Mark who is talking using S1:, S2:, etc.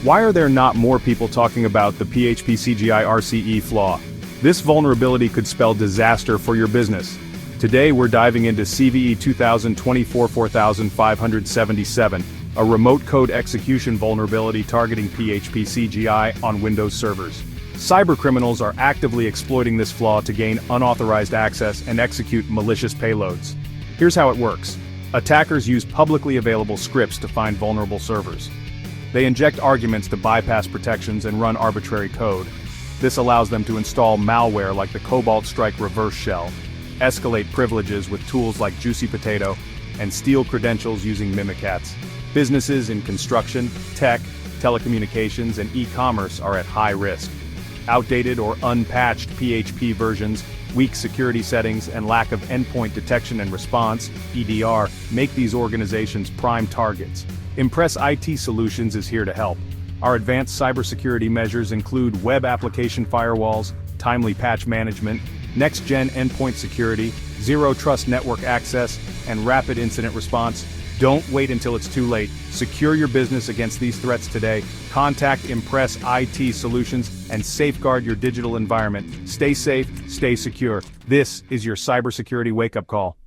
S1: Why are there not more people talking about the PHP-CGI RCE flaw? This vulnerability could spell disaster for your business. Today we're diving into CVE 2024-4577, a remote code execution vulnerability targeting PHP-CGI on Windows servers. Cybercriminals are actively exploiting this flaw to gain unauthorized access and execute malicious payloads. Here's how it works. Attackers use publicly available scripts to find vulnerable servers. They inject arguments to bypass protections and run arbitrary code. This allows them to install malware like the Cobalt Strike reverse shell, escalate privileges with tools like JuicyPotato, and steal credentials using mimikatz. Businesses in construction, tech, telecommunications, and e-commerce are at high risk. Outdated or unpatched PHP versions, weak security settings, and lack of endpoint detection and response (EDR) make these organizations prime targets. Impress IT Solutions is here to help. Our advanced cybersecurity measures include web application firewalls, timely patch management, next-gen endpoint security, zero-trust network access, and rapid incident response. Don't wait until it's too late. Secure your business against these threats today. Contact Impress IT Solutions and safeguard your digital environment. Stay safe, stay secure. This is your cybersecurity wake-up call.